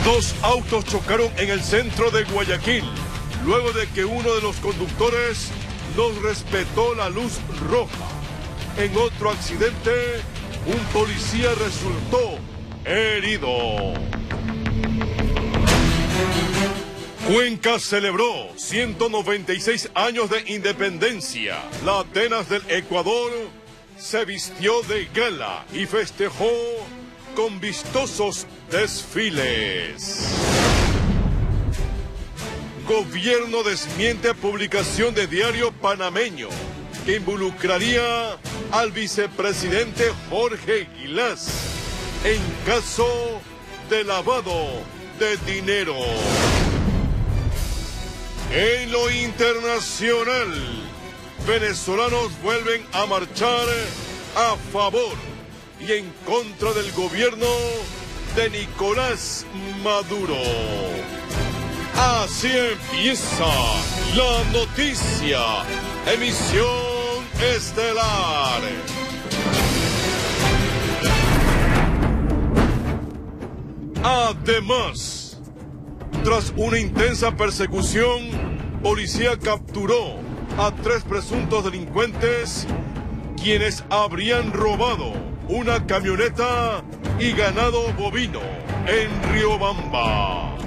Dos autos chocaron en el centro de Guayaquil, luego de que uno de los conductores no respetó la luz roja. En otro accidente, un policía resultó herido. Cuenca celebró 196 años de independencia. La Atenas del Ecuador se vistió de gala y festejó con vistosos desfiles. Gobierno desmiente publicación de diario panameño que involucraría al vicepresidente Jorge Gilas en caso de lavado de dinero. En lo internacional, venezolanos vuelven a marchar a favor y en contra del gobierno de Nicolás Maduro. Así empieza la noticia, emisión estelar. Además, tras una intensa persecución, policía capturó a 3 presuntos delincuentes quienes habrían robado una camioneta y ganado bovino en Riobamba.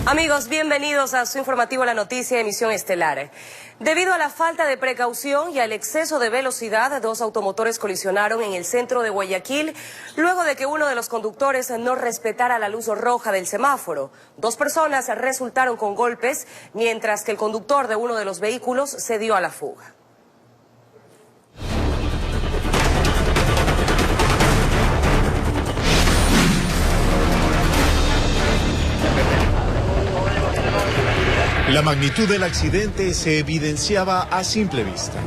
Amigos, bienvenidos a su informativo La Noticia, emisión estelar. Debido a la falta de precaución y al exceso de velocidad, 2 automotores colisionaron en el centro de Guayaquil luego de que uno de los conductores no respetara la luz roja del semáforo. 2 personas resultaron con golpes, mientras que el conductor de uno de los vehículos se dio a la fuga. La magnitud del accidente se evidenciaba a simple vista.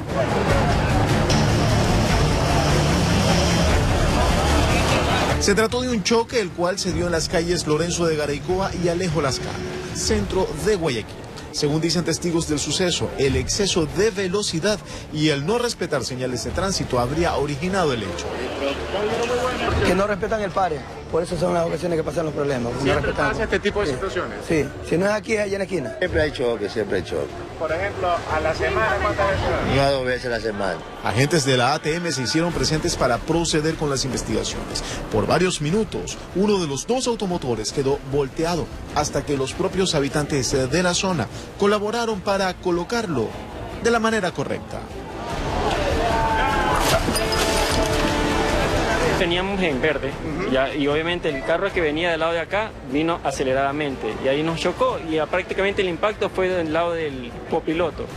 Se trató de un choque el cual se dio en las calles Lorenzo de Garaycoa y Alejo Lascano, centro de Guayaquil. Según dicen testigos del suceso, el exceso de velocidad y el no respetar señales de tránsito habría originado el hecho. Que no respetan el pare, por eso son las ocasiones que pasan los problemas. ¿Siempre pasa este tipo de situaciones? Sí, si no es aquí, es allá en la esquina. Siempre hay choque, siempre hay choque. Por ejemplo, a la semana, ¿cuántas veces? 1 a 2 veces a la semana. Agentes de la ATM se hicieron presentes para proceder con las investigaciones. Por varios minutos, uno de los 2 automotores quedó volteado hasta que los propios habitantes de la zona colaboraron para colocarlo de la manera correcta. Veníamos en verde y obviamente el carro que venía del lado de acá vino aceleradamente y ahí nos chocó y prácticamente el impacto fue del lado del copiloto.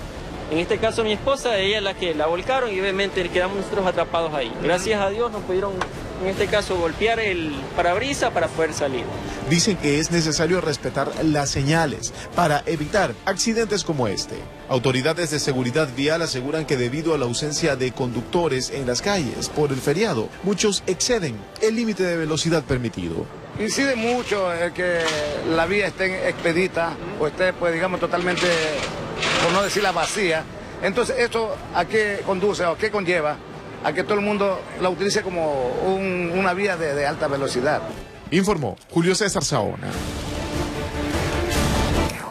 En este caso mi esposa, ella es la que la volcaron y obviamente quedamos nosotros atrapados ahí. Gracias a Dios nos pudieron en este caso golpear el parabrisas para poder salir. Dicen que es necesario respetar las señales para evitar accidentes como este. Autoridades de seguridad vial aseguran que debido a la ausencia de conductores en las calles por el feriado, muchos exceden el límite de velocidad permitido. Incide mucho el que la vía esté expedita o esté, pues digamos, totalmente, por no decir la vacía. Entonces, ¿esto a qué conduce o a qué conlleva? A que todo el mundo la utilice como una vía de alta velocidad. Informó Julio César Saona.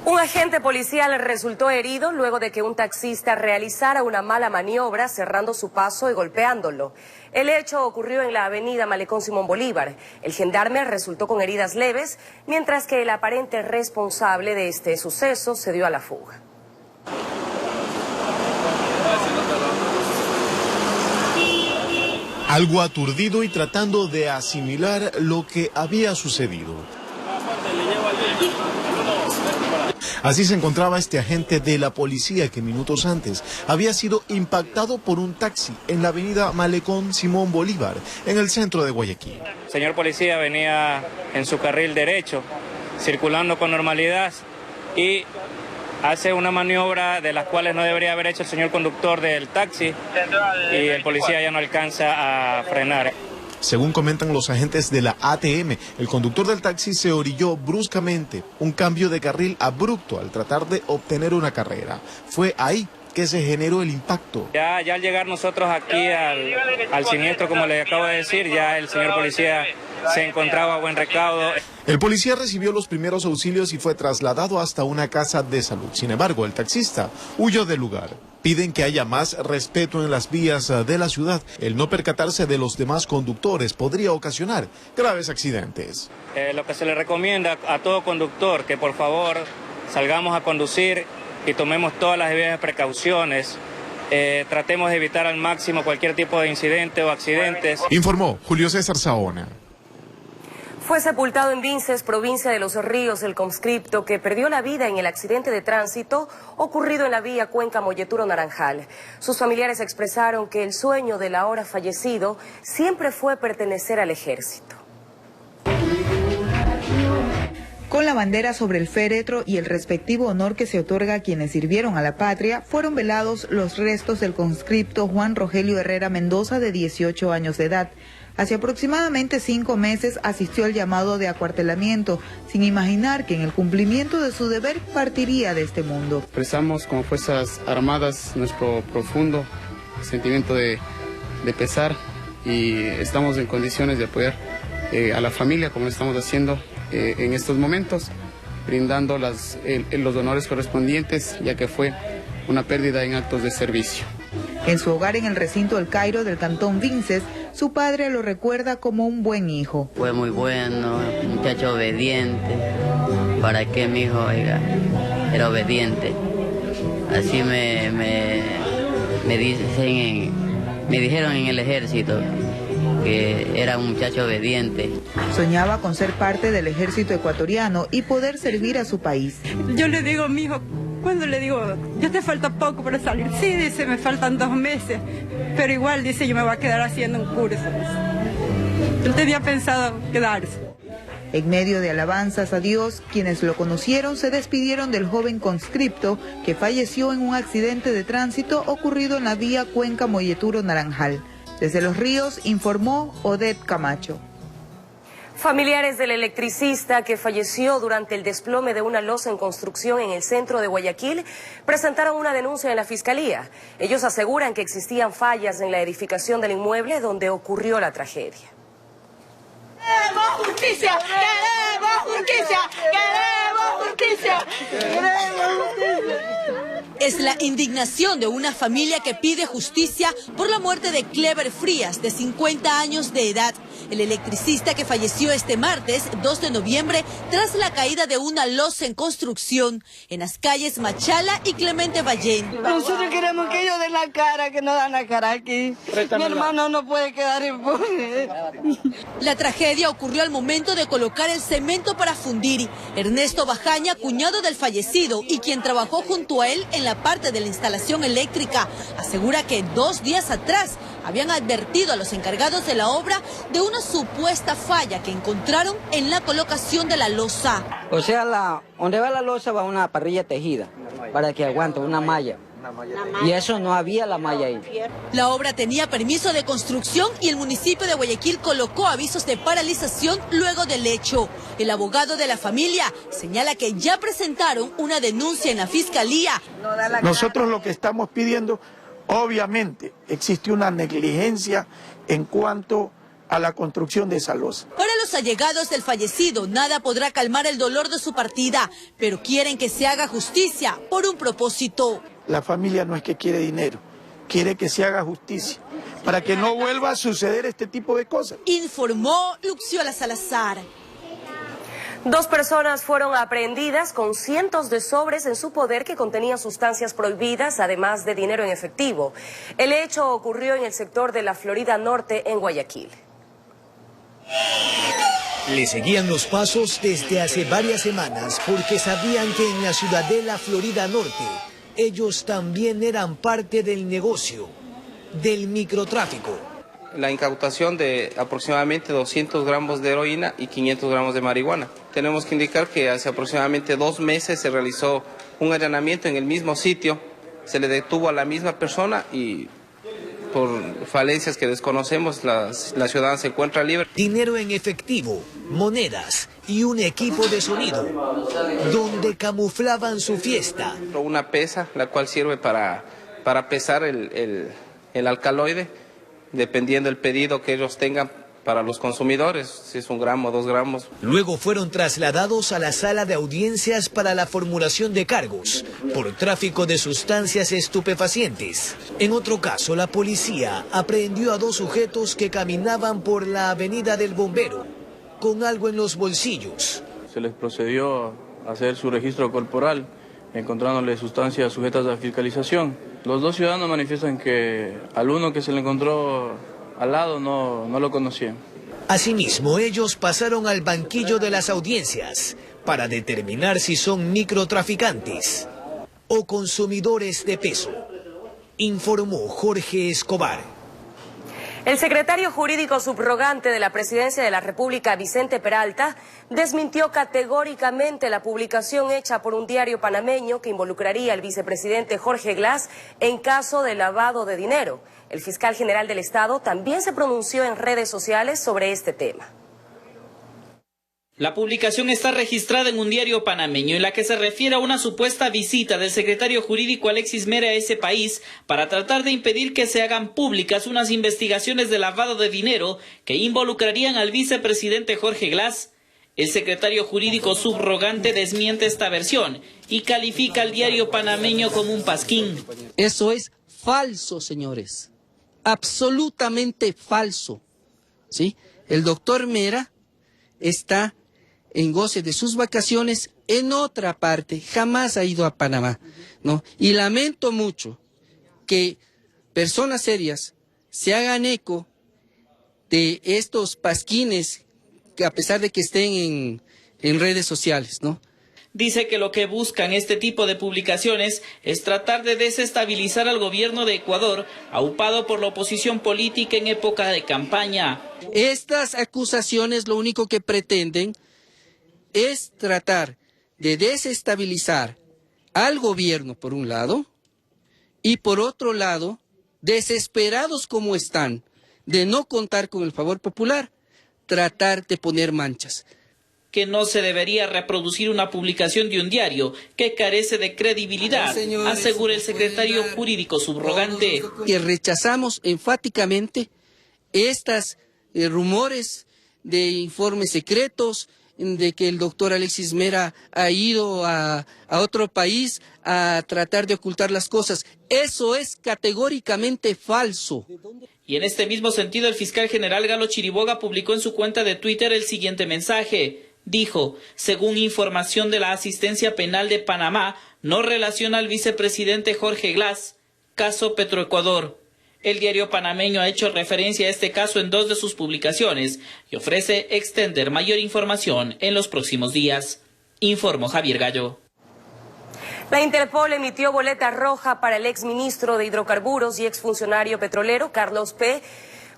Un agente policial resultó herido luego de que un taxista realizara una mala maniobra cerrando su paso y golpeándolo. El hecho ocurrió en la avenida Malecón Simón Bolívar. El gendarme resultó con heridas leves, mientras que el aparente responsable de este suceso se dio a la fuga. Algo aturdido y tratando de asimilar lo que había sucedido. Así se encontraba este agente de la policía que minutos antes había sido impactado por un taxi en la avenida Malecón Simón Bolívar, en el centro de Guayaquil. El señor policía venía en su carril derecho, circulando con normalidad y hace una maniobra de las cuales no debería haber hecho el señor conductor del taxi y el policía ya no alcanza a frenar. Según comentan los agentes de la ATM, el conductor del taxi se orilló bruscamente, un cambio de carril abrupto al tratar de obtener una carrera. Fue ahí que se generó el impacto. Ya al llegar nosotros aquí al siniestro, como les acabo de decir, ya el señor policía se encontraba a buen recaudo. El policía recibió los primeros auxilios y fue trasladado hasta una casa de salud. Sin embargo, el taxista huyó del lugar. Piden que haya más respeto en las vías de la ciudad. El no percatarse de los demás conductores podría ocasionar graves accidentes. Lo que se le recomienda a todo conductor, que por favor salgamos a conducir y tomemos todas las debidas precauciones. Tratemos de evitar al máximo cualquier tipo de incidente o accidentes. Informó Julio César Saona. Fue sepultado en Vinces, provincia de Los Ríos, el conscripto que perdió la vida en el accidente de tránsito ocurrido en la vía Cuenca-Molleturo-Naranjal. Sus familiares expresaron que el sueño del ahora fallecido siempre fue pertenecer al ejército. Con la bandera sobre el féretro y el respectivo honor que se otorga a quienes sirvieron a la patria, fueron velados los restos del conscripto Juan Rogelio Herrera Mendoza, de 18 años de edad. Hace aproximadamente 5 meses asistió al llamado de acuartelamiento, sin imaginar que en el cumplimiento de su deber partiría de este mundo. Expresamos como Fuerzas Armadas nuestro profundo sentimiento de pesar y estamos en condiciones de apoyar a la familia, como lo estamos haciendo en estos momentos, brindando los honores correspondientes, ya que fue una pérdida en actos de servicio. En su hogar en el recinto El Cairo del cantón Vinces, su padre lo recuerda como un buen hijo. Fue muy bueno, muchacho obediente. ¿Para qué mi hijo, oiga? Era obediente. Así me dijeron en el ejército que era un muchacho obediente. Soñaba con ser parte del ejército ecuatoriano y poder servir a su país. Yo le digo a mi hijo, cuando le digo, ya te falta poco para salir. Sí, dice, me faltan 2 meses. Pero igual, dice, yo me voy a quedar haciendo un curso. Él tenía pensado quedarse. En medio de alabanzas a Dios, quienes lo conocieron se despidieron del joven conscripto que falleció en un accidente de tránsito ocurrido en la vía Cuenca-Molleturo-Naranjal. Desde Los Ríos informó Odette Camacho. Familiares del electricista que falleció durante el desplome de una losa en construcción en el centro de Guayaquil presentaron una denuncia en la Fiscalía. Ellos aseguran que existían fallas en la edificación del inmueble donde ocurrió la tragedia. ¡Queremos justicia! ¡Queremos justicia! ¡Queremos justicia! ¡Queremos justicia! Es la indignación de una familia que pide justicia por la muerte de Clever Frías, de 50 años de edad, el electricista que falleció este martes, 2 de noviembre, tras la caída de una losa en construcción en las calles Machala y Clemente Ballén. Nosotros queremos que ellos den la cara, que no dan la cara aquí. Mi hermano no puede quedar impune. La tragedia ocurrió al momento de colocar el cemento para fundir. Ernesto Bajaña, cuñado del fallecido y quien trabajó junto a él en la parte de la instalación eléctrica, asegura que 2 días atrás habían advertido a los encargados de la obra de una supuesta falla que encontraron en la colocación de la losa. O sea, donde va la losa va una parrilla tejida para que aguante una malla. Y eso no había la malla ahí. La obra tenía permiso de construcción y el municipio de Guayaquil colocó avisos de paralización luego del hecho. El abogado de la familia señala que ya presentaron una denuncia en la Fiscalía. Nosotros lo que estamos pidiendo, obviamente, existe una negligencia en cuanto a la construcción de esa losa. Para los allegados del fallecido, nada podrá calmar el dolor de su partida, pero quieren que se haga justicia por un propósito. La familia no es que quiere dinero, quiere que se haga justicia, para que no vuelva a suceder este tipo de cosas. Informó Luxiola Salazar. 2 personas fueron aprehendidas con cientos de sobres en su poder que contenían sustancias prohibidas, además de dinero en efectivo. El hecho ocurrió en el sector de la Florida Norte, en Guayaquil. Le seguían los pasos desde hace varias semanas porque sabían que en la Ciudadela Florida Norte ellos también eran parte del negocio, del microtráfico. La incautación de aproximadamente 200 gramos de heroína y 500 gramos de marihuana. Tenemos que indicar que hace aproximadamente 2 meses se realizó un allanamiento en el mismo sitio, se le detuvo a la misma persona y por falencias que desconocemos, la ciudadana se encuentra libre. Dinero en efectivo, monedas y un equipo de sonido, donde camuflaban su fiesta. Una pesa, la cual sirve para para pesar el alcaloide, dependiendo del pedido que ellos tengan para los consumidores, si es 1 gramo, 2 gramos. Luego fueron trasladados a la sala de audiencias para la formulación de cargos por tráfico de sustancias estupefacientes. En otro caso, la policía aprehendió a 2 sujetos que caminaban por la avenida del Bombero con algo en los bolsillos. Se les procedió a hacer su registro corporal, encontrándole sustancias sujetas a fiscalización. Los 2 ciudadanos manifiestan que al uno que se le encontró al lado no lo conocían. Asimismo, ellos pasaron al banquillo de las audiencias para determinar si son microtraficantes o consumidores de peso, informó Jorge Escobar. El secretario jurídico subrogante de la Presidencia de la República, Vicente Peralta, desmintió categóricamente la publicación hecha por un diario panameño que involucraría al vicepresidente Jorge Glass en caso de lavado de dinero. El fiscal general del Estado también se pronunció en redes sociales sobre este tema. La publicación está registrada en un diario panameño en la que se refiere a una supuesta visita del secretario jurídico Alexis Mera a ese país para tratar de impedir que se hagan públicas unas investigaciones de lavado de dinero que involucrarían al vicepresidente Jorge Glass. El secretario jurídico subrogante desmiente esta versión y califica al diario panameño como un pasquín. Eso es falso, señores. Absolutamente falso. ¿Sí? El doctor Mera está en goce de sus vacaciones en otra parte, jamás ha ido a Panamá, ¿no? Y lamento mucho que personas serias se hagan eco de estos pasquines, que a pesar de que estén en redes sociales, ¿no? Dice que lo que buscan este tipo de publicaciones es tratar de desestabilizar al gobierno de Ecuador, aupado por la oposición política en época de campaña. Estas acusaciones lo único que pretenden es tratar de desestabilizar al gobierno por un lado y por otro lado, desesperados como están de no contar con el favor popular, tratar de poner manchas. Que no se debería reproducir una publicación de un diario que carece de credibilidad, asegura el secretario jurídico subrogante. Que rechazamos enfáticamente estas rumores de informes secretos, de que el doctor Alexis Mera ha ido a otro país a tratar de ocultar las cosas. Eso es categóricamente falso. Y en este mismo sentido, el fiscal general Galo Chiriboga publicó en su cuenta de Twitter el siguiente mensaje. Dijo, según información de la Asistencia Penal de Panamá, no relaciona al vicepresidente Jorge Glass, caso Petroecuador. El diario panameño ha hecho referencia a este caso en 2 de sus publicaciones y ofrece extender mayor información en los próximos días. Informó Javier Gallo. La Interpol emitió boleta roja para el exministro de Hidrocarburos y exfuncionario petrolero, Carlos P.,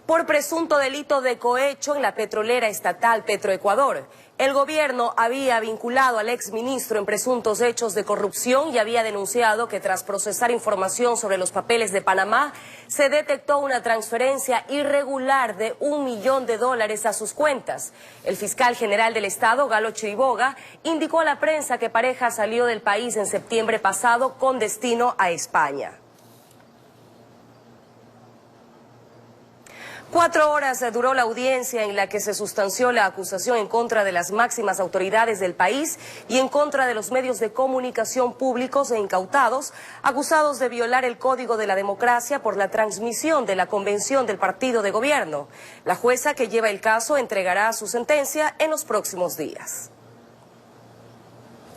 por presunto delito de cohecho en la petrolera estatal Petroecuador. El gobierno había vinculado al exministro en presuntos hechos de corrupción y había denunciado que tras procesar información sobre los papeles de Panamá, se detectó una transferencia irregular de $1 millón a sus cuentas. El fiscal general del Estado, Galo Chiriboga, indicó a la prensa que Pareja salió del país en septiembre pasado con destino a España. 4 horas duró la audiencia en la que se sustanció la acusación en contra de las máximas autoridades del país y en contra de los medios de comunicación públicos e incautados, acusados de violar el Código de la Democracia por la transmisión de la convención del partido de gobierno. La jueza que lleva el caso entregará su sentencia en los próximos días.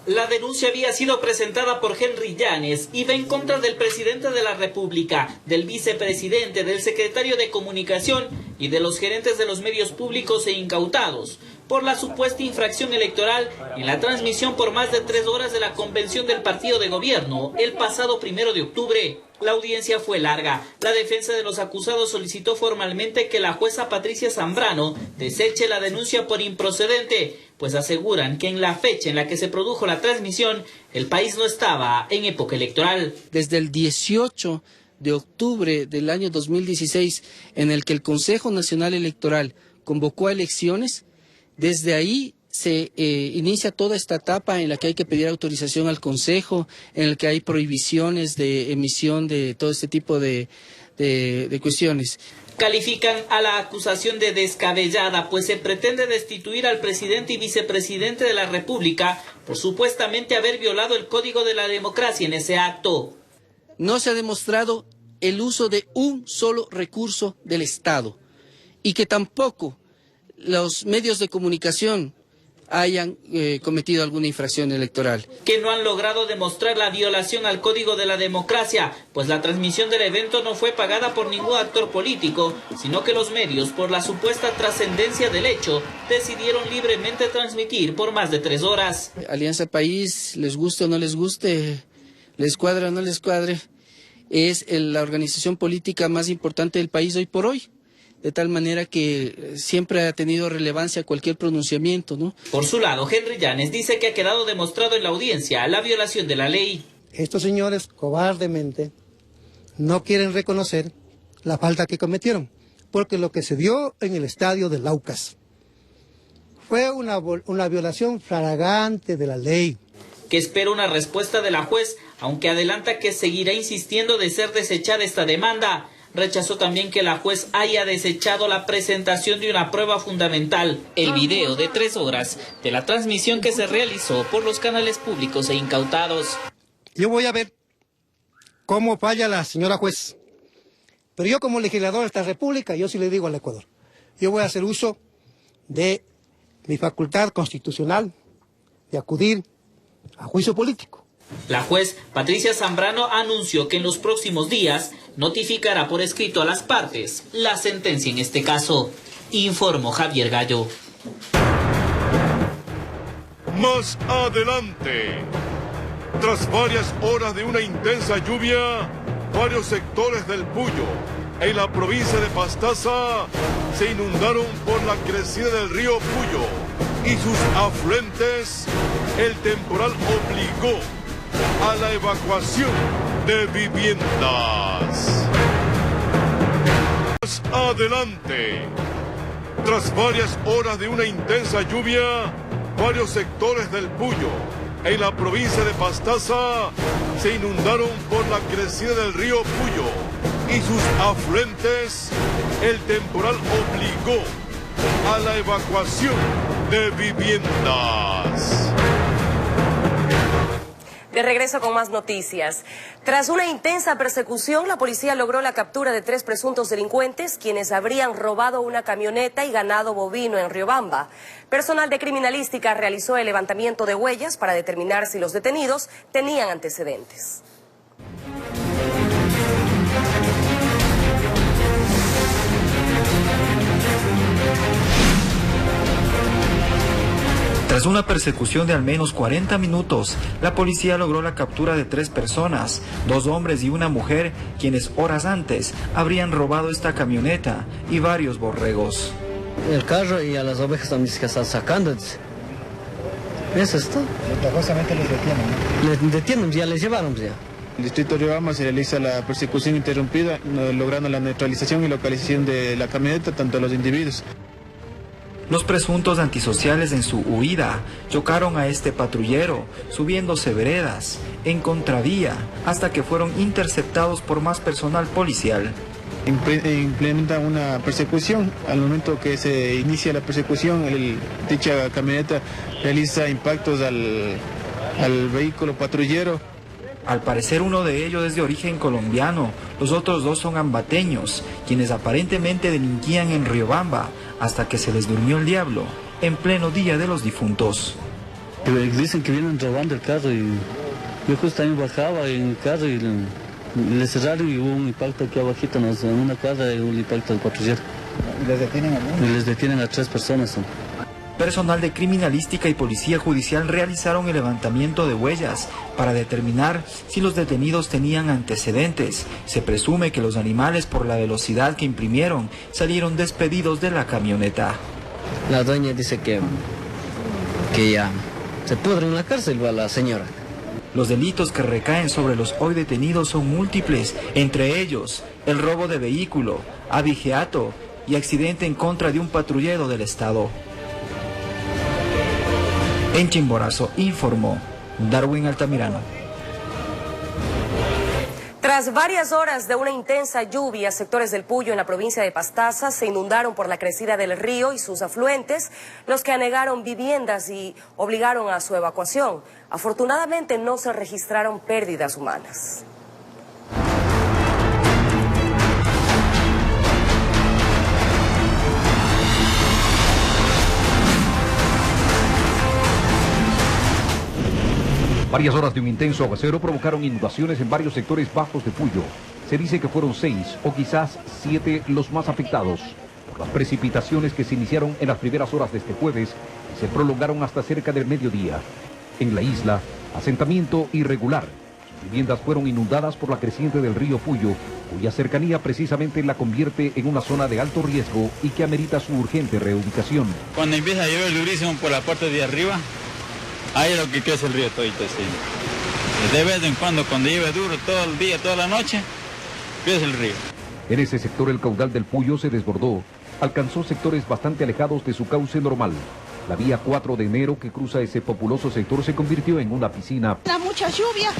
La denuncia había sido presentada por Henry Llanes y va en contra del presidente de la República, del vicepresidente, del secretario de Comunicación y de los gerentes de los medios públicos e incautados por la supuesta infracción electoral en la transmisión por más de 3 horas de la convención del partido de gobierno el pasado 1 de octubre. La audiencia fue larga. La defensa de los acusados solicitó formalmente que la jueza Patricia Zambrano deseche la denuncia por improcedente, pues aseguran que en la fecha en la que se produjo la transmisión, el país no estaba en época electoral. Desde el 18 de octubre del año 2016, en el que el Consejo Nacional Electoral convocó a elecciones, desde ahí se inicia toda esta etapa en la que hay que pedir autorización al Consejo, en la que hay prohibiciones de emisión de todo este tipo de cuestiones. Califican a la acusación de descabellada, pues se pretende destituir al presidente y vicepresidente de la República por supuestamente haber violado el Código de la Democracia en ese acto. No se ha demostrado el uso de un solo recurso del Estado y que tampoco los medios de comunicación hayan cometido alguna infracción electoral. Que no han logrado demostrar la violación al Código de la Democracia, pues la transmisión del evento no fue pagada por ningún actor político, sino que los medios, por la supuesta trascendencia del hecho, decidieron libremente transmitir por más de 3 horas. Alianza País, les guste o no les guste, les cuadre o no les cuadre, es la organización política más importante del país hoy por hoy. De tal manera que siempre ha tenido relevancia cualquier pronunciamiento, ¿no? Por su lado, Henry Llanes dice que ha quedado demostrado en la audiencia la violación de la ley. Estos señores cobardemente no quieren reconocer la falta que cometieron, porque lo que se dio en el estadio de Laucas fue una violación flagrante de la ley. Que espera una respuesta de la juez, aunque adelanta que seguirá insistiendo de ser desechada esta demanda. Rechazó también que la juez haya desechado la presentación de una prueba fundamental, el video de 3 horas de la transmisión que se realizó por los canales públicos e incautados. Yo voy a ver cómo falla la señora juez, pero yo como legislador de esta república, yo sí le digo al Ecuador, yo voy a hacer uso de mi facultad constitucional de acudir a juicio político. La juez Patricia Zambrano anunció que en los próximos días notificará por escrito a las partes la sentencia en este caso. Informó Javier Gallo. Más adelante, tras varias horas de una intensa lluvia, varios sectores del Puyo en la provincia de Pastaza se inundaron por la crecida del río Puyo y sus afluentes. El temporal obligó a la evacuación de viviendas. Más adelante, tras varias horas de una intensa lluvia, varios sectores del Puyo en la provincia de Pastaza se inundaron por la crecida del río Puyo y sus afluentes. El temporal obligó a la evacuación de viviendas. De regreso con más noticias. Tras una intensa persecución, la policía logró la captura de 3 presuntos delincuentes, quienes habrían robado una camioneta y ganado bovino en Riobamba. Personal de criminalística realizó el levantamiento de huellas para determinar si los detenidos tenían antecedentes. Tras una persecución de al menos 40 minutos, la policía logró la captura de 3 personas, 2 hombres y una mujer, quienes horas antes habrían robado esta camioneta y varios borregos. El carro y a las ovejas también que están sacando. Eso es todo. Justamente los detienen, ¿no? Les detienen, ya les llevaron ya. En el distrito de Riobamba se realiza la persecución interrumpida, logrando la neutralización y localización de la camioneta, tanto los individuos. Los presuntos antisociales en su huida chocaron a este patrullero, subiéndose veredas, en contravía, hasta que fueron interceptados por más personal policial. Implementan una persecución. Al momento que se inicia la persecución, dicha camioneta realiza impactos al vehículo patrullero. Al parecer uno de ellos es de origen colombiano, los otros 2 son ambateños, quienes aparentemente delinquían en Riobamba, hasta que se les durmió el diablo, en pleno Día de los Difuntos. Dicen que vienen robando el carro y yo justo también bajaba en el carro y le cerraron y hubo un impacto aquí abajito, en una cuadra y un impacto del patrullero. ¿Y les detienen a uno? Y les detienen a 3 personas. Personal de criminalística y policía judicial realizaron el levantamiento de huellas para determinar si los detenidos tenían antecedentes. Se presume que los animales, por la velocidad que imprimieron, salieron despedidos de la camioneta. La dueña dice que ya se pudre en la cárcel a la señora. Los delitos que recaen sobre los hoy detenidos son múltiples, entre ellos el robo de vehículo, abigeato y accidente en contra de un patrullero del Estado. En Chimborazo informó Darwin Altamirano. Tras varias horas de una intensa lluvia, sectores del Puyo en la provincia de Pastaza se inundaron por la crecida del río y sus afluentes, los que anegaron viviendas y obligaron a su evacuación. Afortunadamente no se registraron pérdidas humanas. Varias horas de un intenso aguacero provocaron inundaciones en varios sectores bajos de Puyo. Se dice que fueron 6 o quizás 7 los más afectados por las precipitaciones que se iniciaron en las primeras horas de este jueves y se prolongaron hasta cerca del mediodía. En la isla, asentamiento irregular. Sus viviendas fueron inundadas por la creciente del río Puyo, cuya cercanía precisamente la convierte en una zona de alto riesgo y que amerita su urgente reubicación. Cuando empieza a llover durísimo por la parte de arriba, ahí es lo que crece el río todito, sí. De vez en cuando llueve duro todo el día, toda la noche, crece el río. En ese sector el caudal del Puyo se desbordó, alcanzó sectores bastante alejados de su cauce normal. La vía 4 de enero que cruza ese populoso sector se convirtió en una piscina. Da mucha lluvia,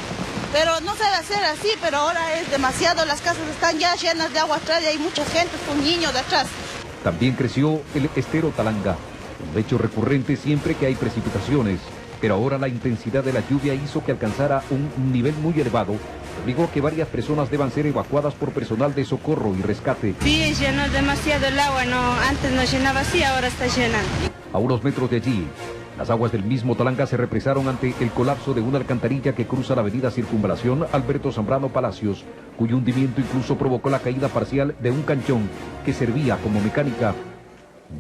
pero no se debe hacer así, pero ahora es demasiado, las casas están ya llenas de agua atrás y hay mucha gente con niños de atrás. También creció el estero Talanga, un hecho recurrente siempre que hay precipitaciones. Pero ahora la intensidad de la lluvia hizo que alcanzara un nivel muy elevado, obligó a que varias personas deban ser evacuadas por personal de socorro y rescate. Sí, llenó demasiado el agua, antes no llenaba así, ahora está llenando. A unos metros de allí, las aguas del mismo Talanga se represaron ante el colapso de una alcantarilla que cruza la avenida Circunvalación Alberto Zambrano Palacios, cuyo hundimiento incluso provocó la caída parcial de un canchón que servía como mecánica.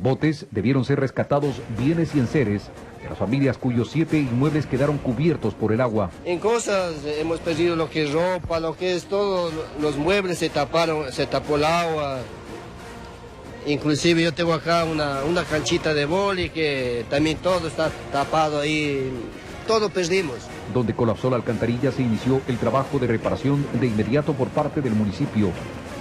Botes debieron ser rescatados, bienes y enseres de las familias cuyos 7 inmuebles quedaron cubiertos por el agua. En cosas hemos perdido lo que es ropa, lo que es todo, los muebles se taparon, se tapó el agua. Inclusive yo tengo acá una canchita de vóley que también todo está tapado ahí, todo perdimos. Donde colapsó la alcantarilla se inició el trabajo de reparación de inmediato por parte del municipio.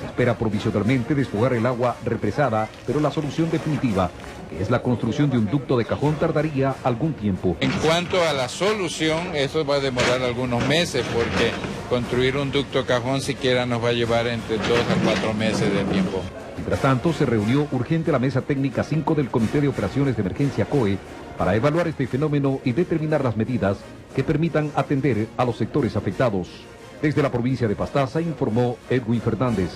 Se espera provisionalmente desfogar el agua represada, pero la solución definitiva, que es la construcción de un ducto de cajón, tardaría algún tiempo. En cuanto a la solución, eso va a demorar algunos meses, porque construir un ducto de cajón siquiera nos va a llevar entre 2 a 4 meses de tiempo. Mientras tanto, se reunió urgente la mesa técnica 5 del Comité de Operaciones de Emergencia COE para evaluar este fenómeno y determinar las medidas que permitan atender a los sectores afectados. Desde la provincia de Pastaza informó Edwin Fernández.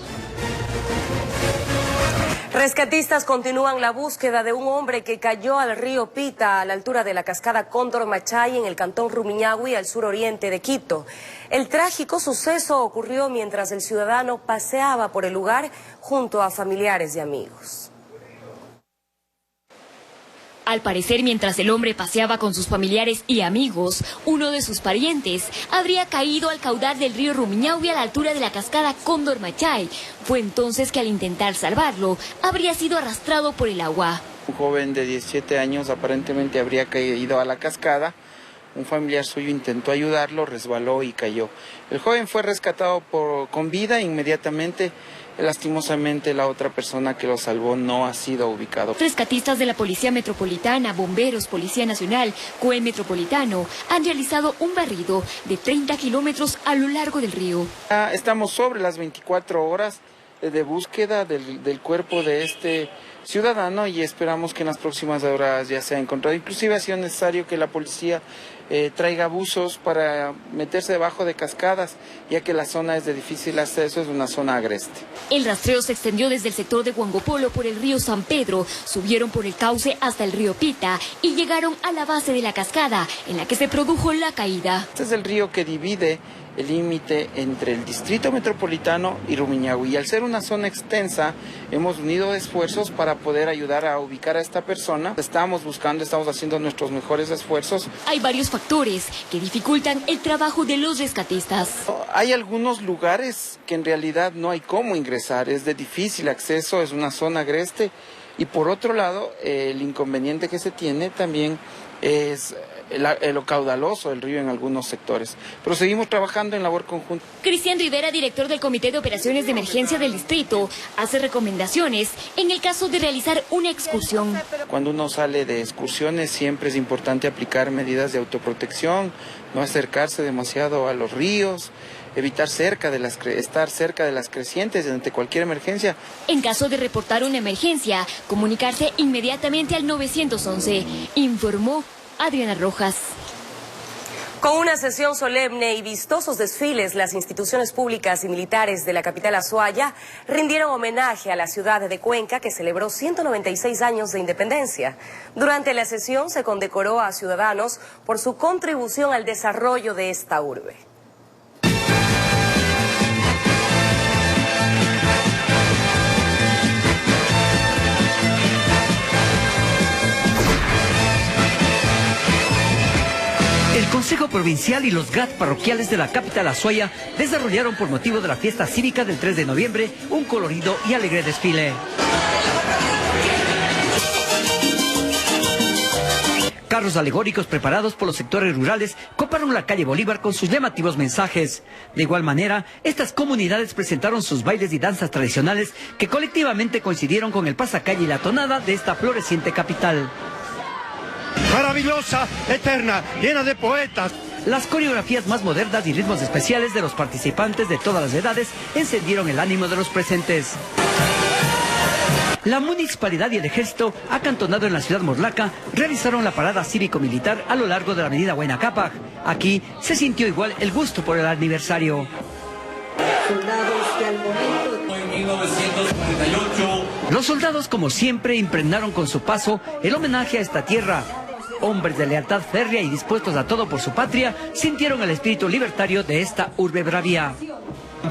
Rescatistas continúan la búsqueda de un hombre que cayó al río Pita a la altura de la cascada Cóndor Machay en el cantón Rumiñahui al suroriente de Quito. El trágico suceso ocurrió mientras el ciudadano paseaba por el lugar junto a familiares y amigos. Al parecer, mientras el hombre paseaba con sus familiares y amigos, uno de sus parientes habría caído al caudal del río Rumiñahui a la altura de la cascada Cóndor Machay. Fue entonces que al intentar salvarlo, habría sido arrastrado por el agua. Un joven de 17 años aparentemente habría caído a la cascada. Un familiar suyo intentó ayudarlo, resbaló y cayó. El joven fue rescatado con vida inmediatamente. Lastimosamente, la otra persona que lo salvó no ha sido ubicado. Rescatistas de la Policía Metropolitana, Bomberos, Policía Nacional, COE Metropolitano han realizado un barrido de 30 kilómetros a lo largo del río. Estamos sobre las 24 horas de búsqueda del cuerpo de este ciudadano y esperamos que en las próximas horas ya sea encontrado. Inclusive ha sido necesario que la policía traiga buzos para meterse debajo de cascadas, ya que la zona es de difícil acceso, es una zona agreste. El rastreo se extendió desde el sector de Huangopolo por el río San Pedro, subieron por el cauce hasta el río Pita y llegaron a la base de la cascada en la que se produjo la caída. Este es el río que divide el límite entre el distrito metropolitano y Rumiñahui. Y al ser una zona extensa, hemos unido esfuerzos para poder ayudar a ubicar a esta persona. Estamos haciendo nuestros mejores esfuerzos. Hay varios factores que dificultan el trabajo de los rescatistas. Hay algunos lugares que en realidad no hay cómo ingresar, es de difícil acceso, es una zona agreste. Y por otro lado, el inconveniente que se tiene también es lo caudaloso del río en algunos sectores. Pero seguimos trabajando en labor conjunta. Cristian Rivera, director del Comité de Operaciones de Emergencia del Distrito, hace recomendaciones en el caso de realizar una excursión. Cuando uno sale de excursiones siempre es importante aplicar medidas de autoprotección, no acercarse demasiado a los ríos, evitar estar cerca de las crecientes ante cualquier emergencia. En caso de reportar una emergencia, comunicarse inmediatamente al 911, informó Adriana Rojas. Con una sesión solemne y vistosos desfiles, las instituciones públicas y militares de la capital Azuaya rindieron homenaje a la ciudad de Cuenca, que celebró 196 años de independencia. Durante la sesión se condecoró a ciudadanos por su contribución al desarrollo de esta urbe. El Consejo Provincial y los GAT parroquiales de la capital Azuaya desarrollaron por motivo de la fiesta cívica del 3 de noviembre un colorido y alegre desfile. Carros alegóricos preparados por los sectores rurales coparon la calle Bolívar con sus llamativos mensajes. De igual manera, estas comunidades presentaron sus bailes y danzas tradicionales que colectivamente coincidieron con el pasacalle y la tonada de esta floreciente capital. Maravillosa, eterna, llena de poetas. Las coreografías más modernas y ritmos especiales de los participantes de todas las edades encendieron el ánimo de los presentes. La municipalidad y el ejército, acantonado en la ciudad morlaca, realizaron la parada cívico-militar a lo largo de la avenida Huayna Cápac. Aquí se sintió igual el gusto por el aniversario. Soldados que al momento... En 1948... Los soldados, como siempre, impregnaron con su paso el homenaje a esta tierra. Hombres de lealtad férrea y dispuestos a todo por su patria, sintieron el espíritu libertario de esta urbe bravía.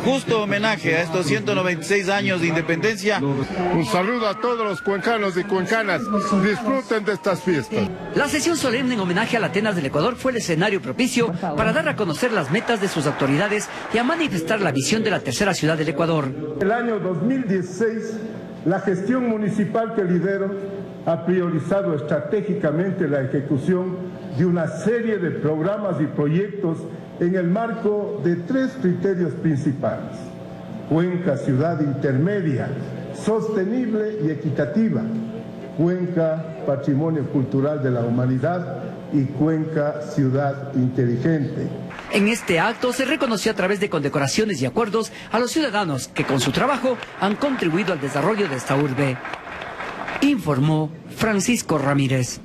Justo homenaje a estos 196 años de independencia. Un saludo a todos los cuencanos y cuencanas. Disfruten de estas fiestas. La sesión solemne en homenaje a la Atenas del Ecuador fue el escenario propicio para dar a conocer las metas de sus autoridades y a manifestar la visión de la tercera ciudad del Ecuador. El año 2016, la gestión municipal que lidero ha priorizado estratégicamente la ejecución de una serie de programas y proyectos en el marco de 3 criterios principales: Cuenca ciudad intermedia, sostenible y equitativa; Cuenca patrimonio cultural de la humanidad; y Cuenca ciudad inteligente. En este acto se reconoció a través de condecoraciones y acuerdos a los ciudadanos que con su trabajo han contribuido al desarrollo de esta urbe. Informó Francisco Ramírez.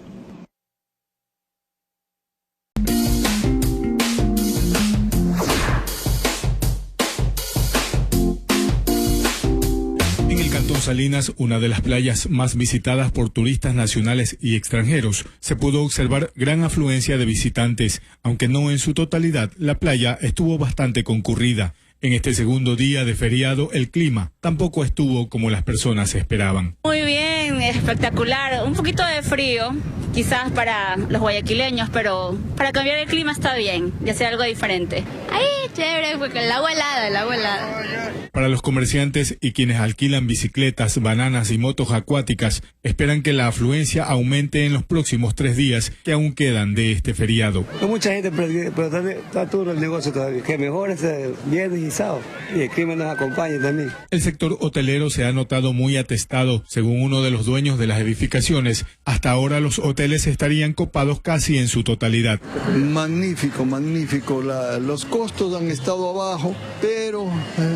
En el Cantón Salinas, una de las playas más visitadas por turistas nacionales y extranjeros, se pudo observar gran afluencia de visitantes, aunque no en su totalidad. La playa estuvo bastante concurrida. En este segundo día de feriado, el clima tampoco estuvo como las personas esperaban. Muy bien, espectacular. Un poquito de frío, quizás para los guayaquileños, pero para cambiar el clima está bien, ya sea algo diferente. Ahí, chévere, porque el agua helada, el agua helada. Para los comerciantes y quienes alquilan bicicletas, bananas y motos acuáticas, esperan que la afluencia aumente en los próximos 3 días que aún quedan de este feriado. Hay mucha gente, pero está duro el negocio todavía. Que mejor es viernes y sábado, y el clima nos acompañe también. El sector hotelero se ha notado muy atestado. Según uno de los dueños de las edificaciones, hasta ahora los hoteles estarían copados casi en su totalidad. Magnífico, magnífico. Los costos han estado abajo, pero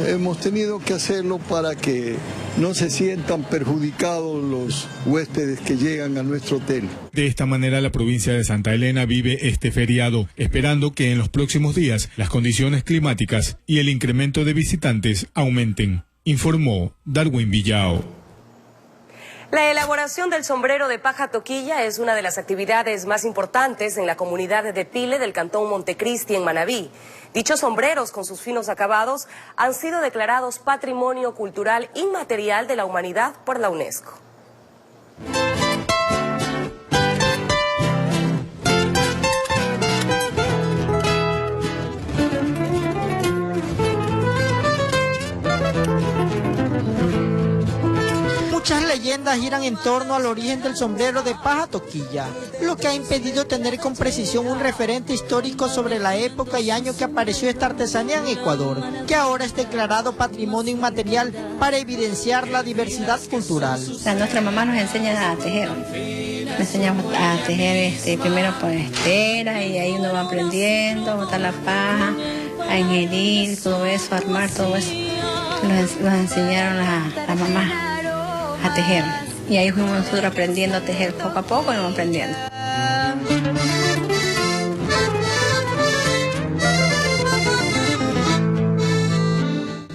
hemos tenido que hacerlo para que no se sientan perjudicados los huéspedes que llegan a nuestro hotel. De esta manera, la provincia de Santa Elena vive este feriado, esperando que en los próximos días las condiciones climáticas y el incremento de visitantes aumenten, informó Darwin Villao. La elaboración del sombrero de paja toquilla es una de las actividades más importantes en la comunidad de Pile del cantón Montecristi en Manabí. Dichos sombreros, con sus finos acabados, han sido declarados Patrimonio Cultural Inmaterial de la Humanidad por la UNESCO. Muchas leyendas giran en torno al origen del sombrero de paja toquilla, lo que ha impedido tener con precisión un referente histórico sobre la época y año que apareció esta artesanía en Ecuador, que ahora es declarado patrimonio inmaterial para evidenciar la diversidad cultural. Nuestra mamá nos enseña a tejer. Nos enseñamos a tejer primero por estera y ahí uno va aprendiendo a botar la paja, a ingerir, todo eso, a armar todo eso. Nos enseñaron la mamá a tejer. Y ahí fuimos nosotros aprendiendo a tejer poco a poco y vamos aprendiendo.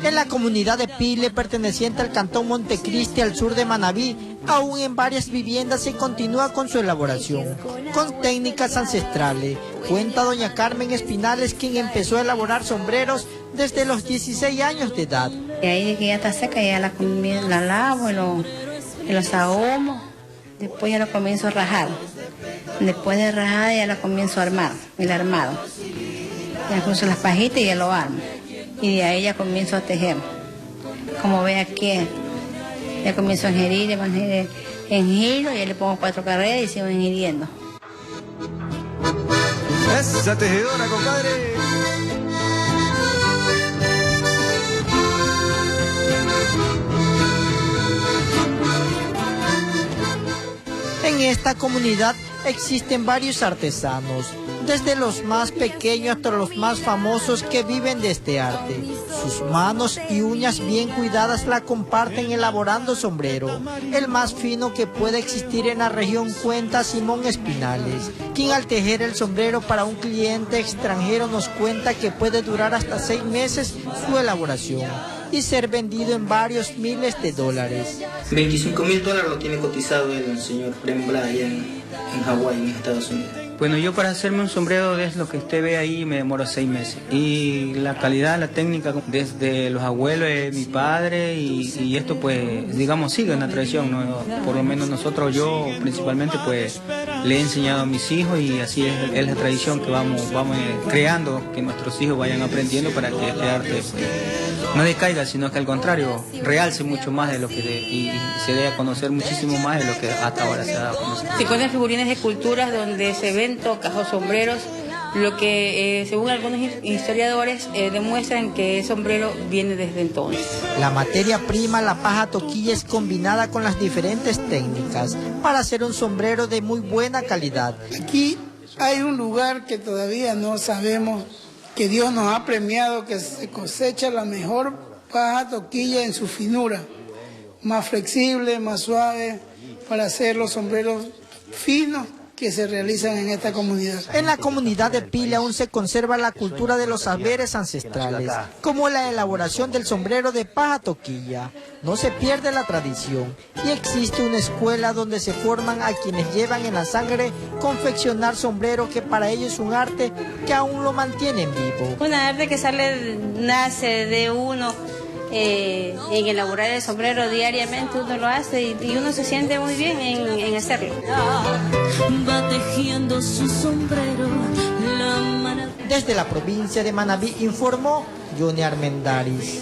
En la comunidad de Pile, perteneciente al cantón Montecristi, al sur de Manabí, aún en varias viviendas se continúa con su elaboración, con técnicas ancestrales. Cuenta doña Carmen Espinales, quien empezó a elaborar sombreros desde los 16 años de edad. Y ahí que ya está seca, ya la lavo y los ahumo, después ya lo comienzo a rajar. Después de rajada ya lo comienzo a armar, el armado. Ya puse las pajitas y ya lo armo. Y de ahí ya comienzo a tejer. Como ve aquí, ya comienzo a ingerir, en giro, ya le pongo 4 carreras y sigo ingiriendo. ¡Esa tejedora, compadre! En esta comunidad existen varios artesanos, desde los más pequeños hasta los más famosos que viven de este arte. Sus manos y uñas bien cuidadas la comparten elaborando sombrero, el más fino que puede existir en la región, cuenta Simón Espinales, quien al tejer el sombrero para un cliente extranjero nos cuenta que puede durar hasta 6 meses su elaboración y ser vendido en varios miles de dólares. $25.000 lo tiene cotizado el señor Prembla allá en Hawái, en Estados Unidos. Bueno, yo para hacerme un sombrero de lo que usted ve ahí me demoro 6 meses. Y la calidad, la técnica, desde los abuelos de mi padre y esto pues, digamos, sigue una tradición, ¿no? Por lo menos nosotros, yo principalmente pues le he enseñado a mis hijos y así es la tradición que vamos creando, que nuestros hijos vayan aprendiendo para que este arte pues, no decaiga, sino que al contrario, realce mucho más de lo que y se dé a conocer muchísimo más de lo que hasta ahora se ha dado a conocer. Se encuentran figurines de culturas donde se ven tocas o sombreros, lo que según algunos historiadores demuestran que el sombrero viene desde entonces. La materia prima, la paja toquilla, es combinada con las diferentes técnicas para hacer un sombrero de muy buena calidad. Aquí hay un lugar que todavía no sabemos, que Dios nos ha premiado, que se cosecha la mejor paja toquilla en su finura, más flexible, más suave, para hacer los sombreros finos que se realizan en esta comunidad. En la comunidad de Pile aún se conserva la cultura de los saberes ancestrales, como la elaboración del sombrero de paja toquilla. No se pierde la tradición y existe una escuela donde se forman a quienes llevan en la sangre confeccionar sombrero, que para ellos es un arte que aún lo mantienen vivo. Un arte que nace de uno. En elaborar el sombrero diariamente uno lo hace y uno se siente muy bien en hacerlo. Va tejiendo su sombrero. Desde la provincia de Manabí informó Johnny Armendáriz.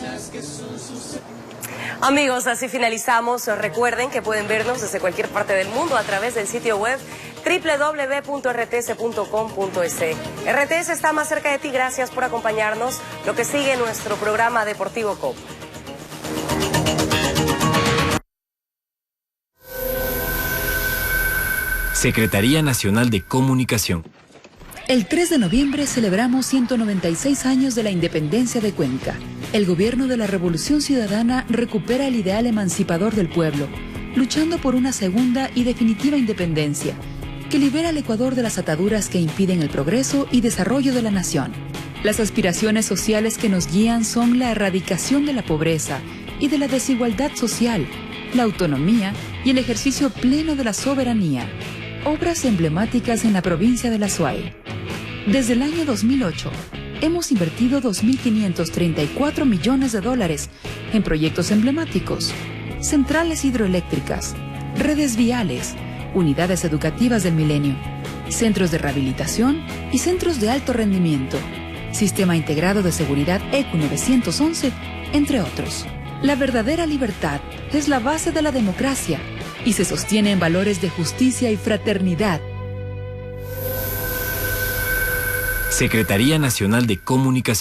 Amigos, así finalizamos. Recuerden que pueden vernos desde cualquier parte del mundo a través del sitio web www.rts.com.es. RTS está más cerca de ti. Gracias por acompañarnos. Lo que sigue, nuestro programa Deportivo COP. Secretaría Nacional de Comunicación. El 3 de noviembre celebramos 196 años de la independencia de Cuenca. El gobierno de la Revolución Ciudadana recupera el ideal emancipador del pueblo, luchando por una segunda y definitiva independencia, que libera al Ecuador de las ataduras que impiden el progreso y desarrollo de la nación. Las aspiraciones sociales que nos guían son la erradicación de la pobreza y de la desigualdad social, la autonomía y el ejercicio pleno de la soberanía. Obras emblemáticas en la provincia de La Suay. Desde el año 2008, hemos invertido $2.534 millones en proyectos emblemáticos, centrales hidroeléctricas, redes viales, unidades educativas del milenio, centros de rehabilitación y centros de alto rendimiento, sistema integrado de seguridad ECU 911, entre otros. La verdadera libertad es la base de la democracia y se sostiene en valores de justicia y fraternidad. Secretaría Nacional de Comunicación.